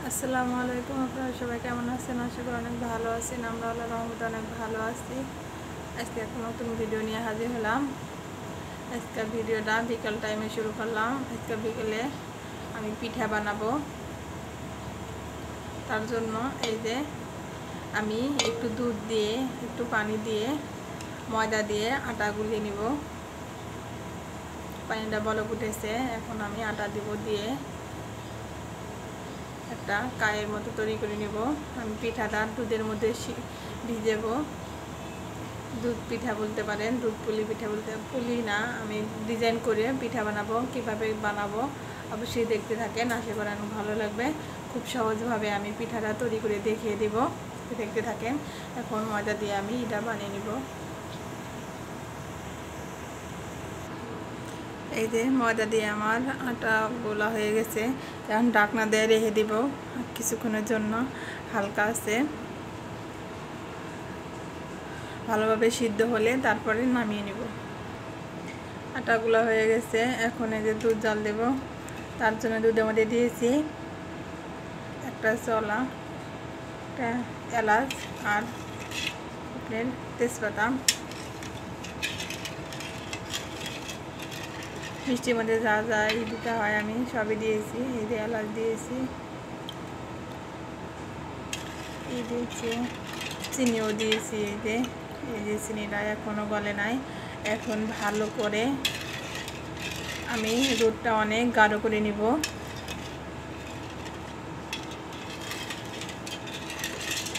আসসালামু আলাইকুম। আপনারা সবাই কেমন আছেন? আশা করি অনেক ভালো আছেন। আমরা আল্লাহর রহমতে অনেক ভালো আছি। আজকে একটা নতুন ভিডিও নিয়ে হাজির হলাম। আজকে ভিডিওটা বিকাল টাইমে শুরু করলাম। আজকে বিকেলে আমি পিঠা বানাবো। তার জন্য এই যে আমি একটু দুধ দিয়ে একটু পানি দিয়ে ময়দা দিয়ে আটা গুলিয়ে নিব। পানিটা বলক উঠেছে, এখন আমি আটা দিব, দিয়ে একটা কায়ের মতো তৈরি করে নেব। আমি পিঠাটা দুধের মধ্যে ভিজাবো। দুধ পিঠা বলতে পারেন, দুধ পুলি পিঠা বলতে, পুলি না, আমি ডিজাইন করে পিঠা বানাবো। কিভাবে বানাবো অবশ্যই দেখতে থাকেন, আশা করি অনেক ভালো লাগবে। খুব সহজভাবে আমি পিঠাটা তৈরি করে দেখিয়ে দেব, দেখতে থাকেন। এখন ময়দা দিয়ে আমি এটা বানিয়ে নিব। এই যে ময়দা দিয়ে আমার আটা গোলা হয়ে গেছে। এখন ঢাকনা দিয়ে রেখে দিব কিছুক্ষণের জন্য। হালকা আছে, ভালোভাবে সিদ্ধ হলে তারপরে নামিয়ে নিব। আটাগুলো হয়ে গেছে। এখন এই যে দুধ জাল দেব। তার জন্য দুধের মধ্যে দিয়েছি একটা চলা, একটা এলাচ আর আপনার তেজপাতা। মিষ্টির মধ্যে যা যা দিতে হয় আমি সবই দিয়েছি। এই যে এলাচ দিয়েছি, দিয়েছি, চিনিও দিয়েছি। এই যে চিনিটা এখনও গলে নাই। এখন ভালো করে আমি দুধটা অনেক গাঢ় করে নিব।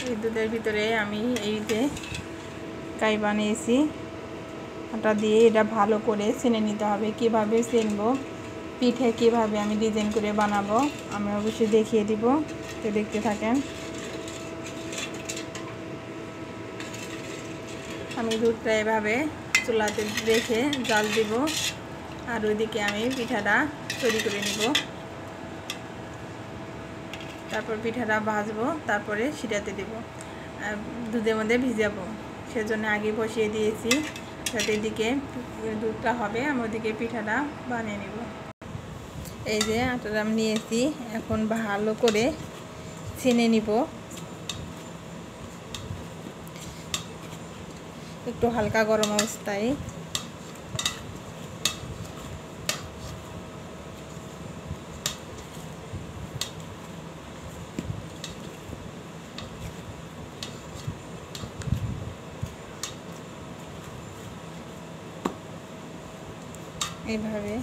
এই দুধের ভিতরে আমি এই যে কাই বানিয়েছি আটা দিয়ে, এটা ভালো করে চেনে নিতে হবে। কিভাবে চেনবো, পিঠে কিভাবে আমি ডিজাইন করে বানাবো আমি অবশ্যই দেখিয়ে দিব, তো দেখতে থাকেন। আমি দুধটা এভাবে চুলাতে রেখে জাল দিব, আর ওইদিকে আমি পিঠাটা তৈরি করে নিব। তারপর পিঠাটা ভাজবো, তারপরে ছিটাতে দেব। দুধের মধ্যে ভিজাবো, সেজন্য আগে বসিয়ে দিয়েছি, যাতে এদিকে দুধটা হবে আমি ওদিকে পিঠাটা বানিয়ে নিব। এই যে আটাটা আমি নিয়েছি, এখন ভালো করে ছেনে নিব। একটু হালকা গরম অবস্থায় এইভাবে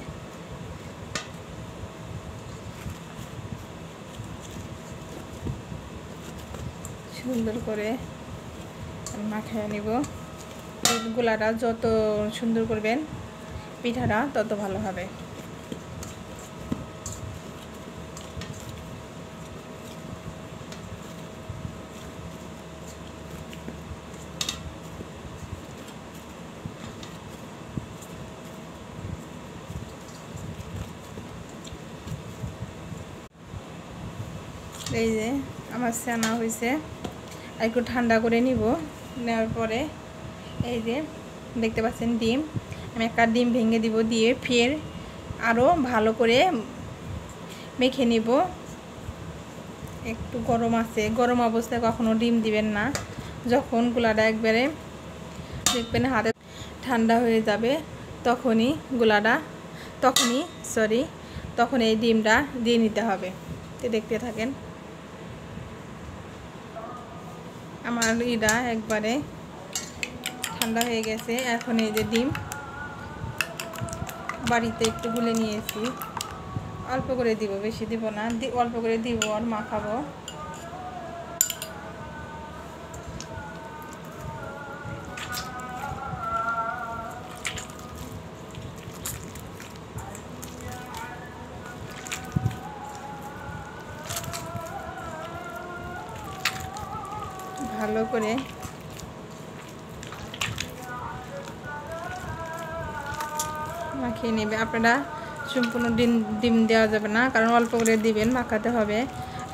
সুন্দর করে মাখিয়ে নিব। গোলাটা যত সুন্দর করবেন পিঠাটা তত ভালো হবে। এই যে আমার ছানা হয়েছে, একটু ঠান্ডা করে নিব। নেওয়ার পরে এই যে দেখতে পাচ্ছেন ডিম, আমি একটা ডিম ভেঙে দিব, দিয়ে ফের আরও ভালো করে মেখে নিব। একটু গরম আছে, গরম অবস্থায় কখনো ডিম দিবেন না। যখন গোলাটা একবারে দেখবেন হাতে ঠান্ডা হয়ে যাবে, তখন এই ডিমটা দিয়ে নিতে হবে। তো দেখতে থাকেন। আমার এটা একবারে ঠান্ডা হয়ে গেছে। এখন এই যে ডিম বাড়িতে একটু গুলে নিয়েছি, অল্প করে দিব, বেশি দিব না, অল্প করে দিব আর মাখাবো। ভালো করে মাখিয়ে নেবে। আপনারা সম্পূর্ণ ডিম দেওয়া যাবে না, কারণ অল্প করে দিবেন, মাখাতে হবে।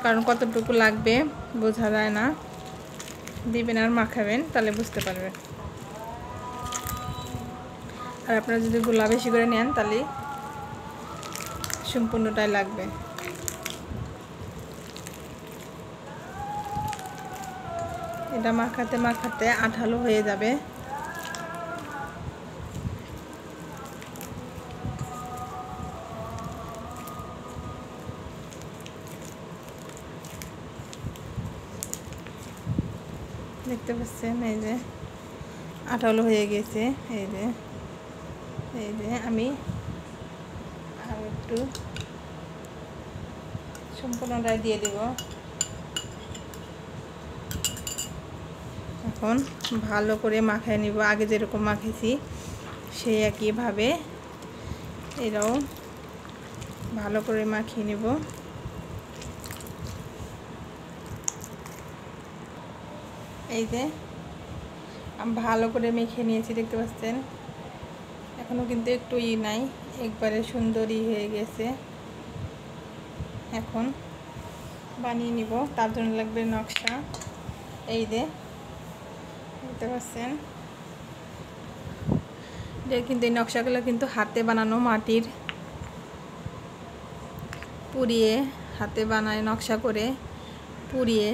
কারণ কতটুকু লাগবে বোঝা যায় না, দিবেন আর মাখাবেন, তাহলে বুঝতে পারবেন। আর আপনারা যদি গোলা বেশি করে নেন তাহলে সম্পূর্ণটাই লাগবে। এটা মাখাতে মাখাতে আঠালো হয়ে যাবে। দেখতে পাচ্ছেন এই যে আঠালো হয়ে গেছে। এই যে আমি আর একটু সম্পূর্ণটাই দিয়ে দেব। এখন ভালো করে মাখিয়ে নিব, আগে যেরকম মাখিয়েছি সেই একইভাবে এটাও ভালো করে মাখিয়ে নিব। এই যে আমি ভালো করে মেখে নিয়েছি, দেখতে পাচ্ছেন এখনও কিন্তু একটু নাই, একবারে সুন্দরই হয়ে গেছে। এখন বানিয়ে নিব, তার জন্য লাগবে নকশা। এই যে দেখতে পাচ্ছেন কিন্তু এই নকশাগুলো কিন্তু হাতে বানানো, মাটির পুড়িয়ে হাতে বানায় নকশা করে পুড়িয়ে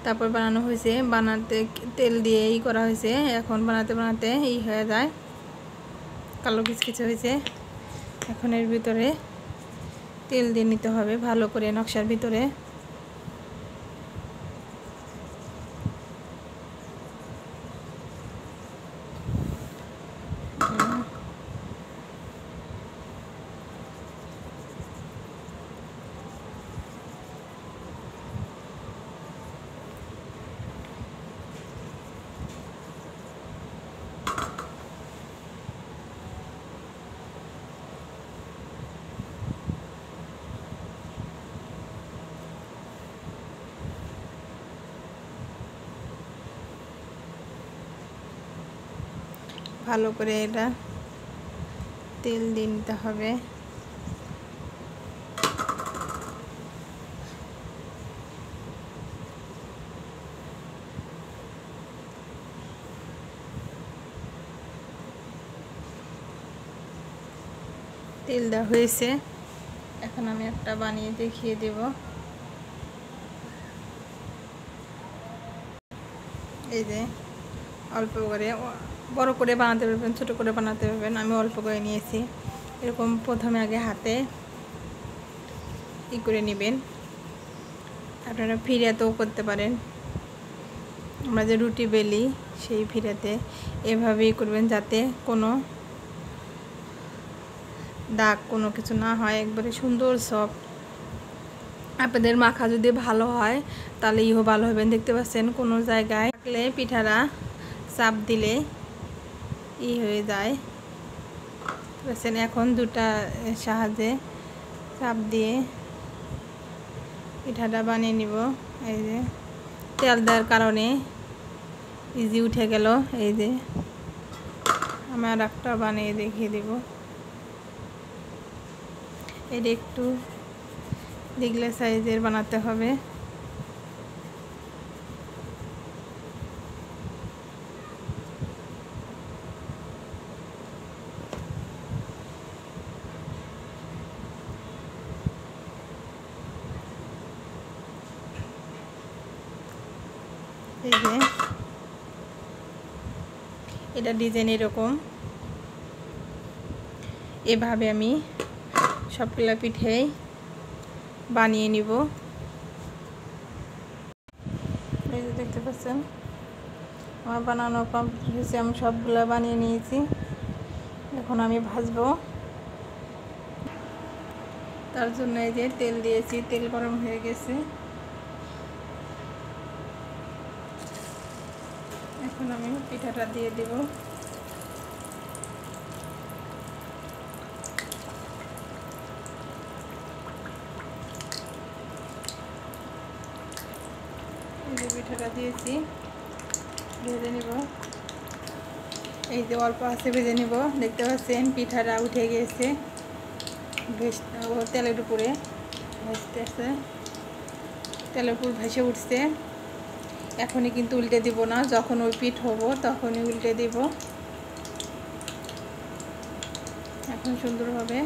তারপর বানানো হয়েছে। বানাতে তেল দিয়ে করা হয়েছে। এখন বানাতে বানাতে হয়ে যায়, কালো কিছু হয়েছে। এখন এর ভিতরে তেল দিয়ে নিতে হবে ভালো করে নকশার ভিতরে। ভালো করে এটা তেল দিয়ে নিতে হবে। তেল দেওয়া হয়েছে, এখন আমি একটা বানিয়ে দেখিয়ে দেব। এই যে অল্প করে, বড় করে বানাতে পারবেন, ছোট করে বানাতে পারবেন, আমি অল্প করে নিয়েছি। এরকম প্রথমে আগে হাতে করে নেবেন। আপনারা ফিরাতেও করতে পারেন, আমরা যে রুটি বেলি সেই ফিরাতে এভাবেই করবেন, যাতে কোনো দাগ কোনো কিছু না হয়, একবারে সুন্দর সফট। আপনাদের মাখা যদি ভালো হয় তাহলে ভালো হবেন। দেখতে পাচ্ছেন কোনো জায়গায় থাকলে পিঠাটা চাপ দিলে হয়ে যায়। বুঝছেন, এখন দুটা সাহায্যে চাপ দিয়ে পিঠাটা বানিয়ে নিব। এই যে তেল দেওয়ার কারণে ইজি উঠে গেল। এই যে আমি আর একটা বানিয়ে দেখিয়ে দেব। এটা একটু দিগলে সাইজের বানাতে হবে। এই যে এটা ডিজাইন এরকম, এভাবে আমি সবগুলা পিঠেই বানিয়ে নিব। এই যে দেখতে পাচ্ছেন আমার বানানো কমপ্লিট হয়েছে, আমি সবগুলা বানিয়ে নিয়েছি। এখন আমি ভাজবো, তার জন্য এই যে তেল দিয়েছি, তেল গরম হয়ে গেছে। এখন আমি পিঠাটা দিয়ে দেব। এই যে পিঠাটা দিয়েছি, ভেজে নিব। এই যে অল্প আছে, ভেজে নিব। দেখতে পাচ্ছেন পিঠাটা উঠে গেছে, তেলের উপরে ভাজতেছে, তেলের উপর ভেসে উঠছে। এখনই কিন্তু উল্টে দিব না, যখন ওই পিঠ হবো তখনই উল্টে দিব। এখন সুন্দরভাবে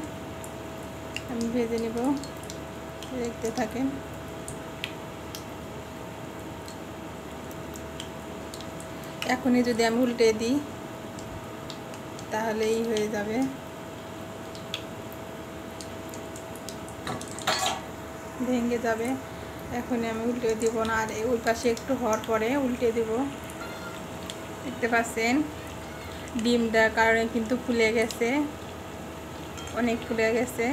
আমি ভেজে নিব, দেখতে থাকেন। এখনই যদি আমি উল্টে দিই তাহলেই হয়ে যাবে। ভেঙে যাবে। এখনই আমি উল্টে দিব না, আর ওই পাশে একটু হওয়ার পরে উল্টে দিব। দেখতে পাচ্ছেন ডিমটার কারণে কিন্তু ফুলে গেছে, অনেক ফুলে গেছে।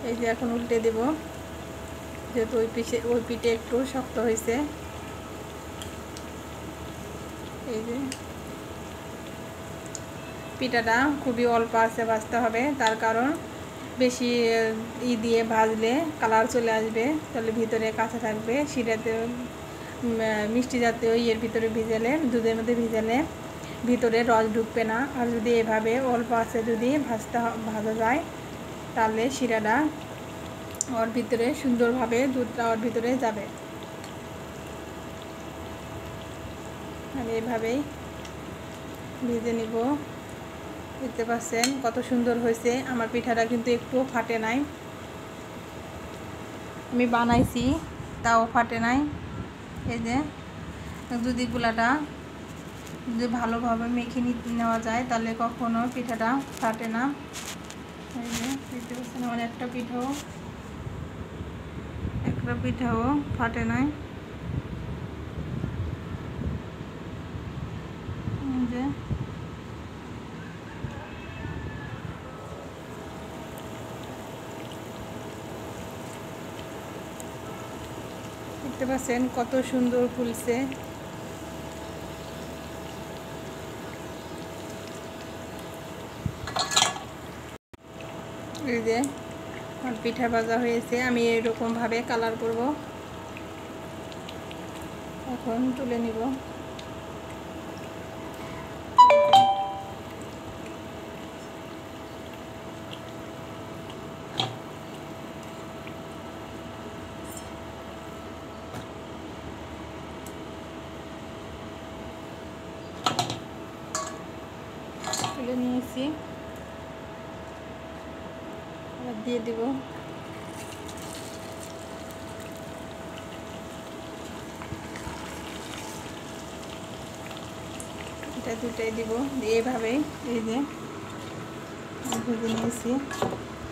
এই যে এখন উল্টে দেব, যেহেতু ওই পিঠে একটু শক্ত হয়েছে। এই যে পিঠাটা খুবই অল্প আছে ভাজতে হবে, তার কারণ বেশি দিয়ে ভাজলে কালার চলে আসবে, তাহলে ভিতরে কাঁচা থাকবে। শিরাতে মিষ্টি জাতীয় ভিতরে ভিজালে, দুধের মধ্যে ভিজালে ভিতরে রস ঢুকবে না। আর যদি এভাবে অল্প আছে যদি ভাজা যায় তাহলে শিরাটা ওর ভিতরে সুন্দরভাবে দুধটা ওর ভিতরে যাবে। আমি এভাবেই ভেজে নিব। দেখতে পাচ্ছেন কত সুন্দর হয়েছে। আমার পিঠাটা কিন্তু একটুও ফাটে নাই, আমি বানাইছি তাও ফাটে নাই। এই যে যদি গুলাটা যদি ভালোভাবে মেখে নেওয়া যায় তাহলে কখনো পিঠাটা ফাটে না। এই যে দেখতে পাচ্ছেন আমার একটা পিঠাও ফাটে নাই। যে দেখতে পাচ্ছেন কত সুন্দর ফুলছে। এই যে আমার পিঠা ভাজা হয়েছে, আমি এরকমভাবে কালার করব। এখন তুলে নিব। তুলে নিয়েছি, আবার দিয়ে দিব। এটা দুটাই দিব, এভাবেই এই যে ভেজে নিয়েছি,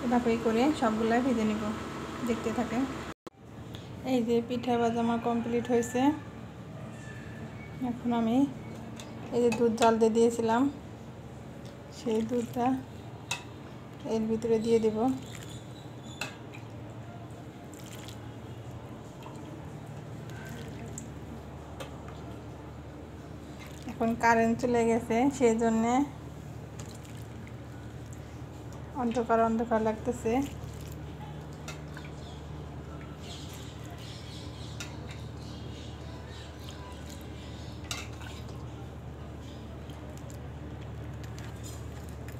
এভাবেই করে সবগুলাই ভেজে নিব। দেখতে থাকে। এই যে পিঠা ভাজা আমার কমপ্লিট হয়েছে। এখন আমি এই যে দুধ জাল দিয়ে দিয়েছিলাম, সেই দুধটা এর ভিতরে দিয়ে দেব। এখন কারেন্ট চলে গেছে, সেই জন্যে অন্ধকার অন্ধকার লাগতেছে।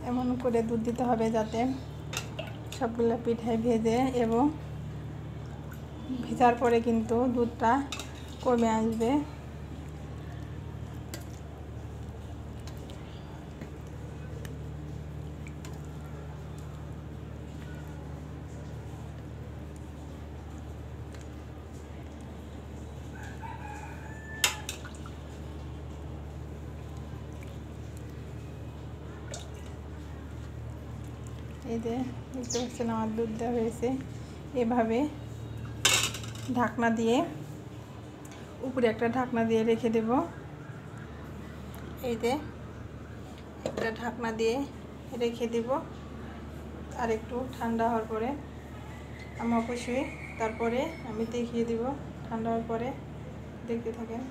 এমন করে দুধ দিতে হবে যাতে সবগুলো পিঠায় ভেজে, এবং ভেজার পরে কিন্তু দুধটা কমে আসবে। এই যে দেখতে পাচ্ছেন আমার দুধ দেওয়া হয়েছে। এভাবে ঢাকনা দিয়ে, উপরে একটা ঢাকনা দিয়ে রেখে দেব। এই যে একটা ঢাকনা দিয়ে রেখে দেব, আর একটু ঠান্ডা হওয়ার পরে আমি অবশ্যই তারপরে আমি দেখিয়ে দেব ঠান্ডা হওয়ার পরে। দেখতে থাকেন।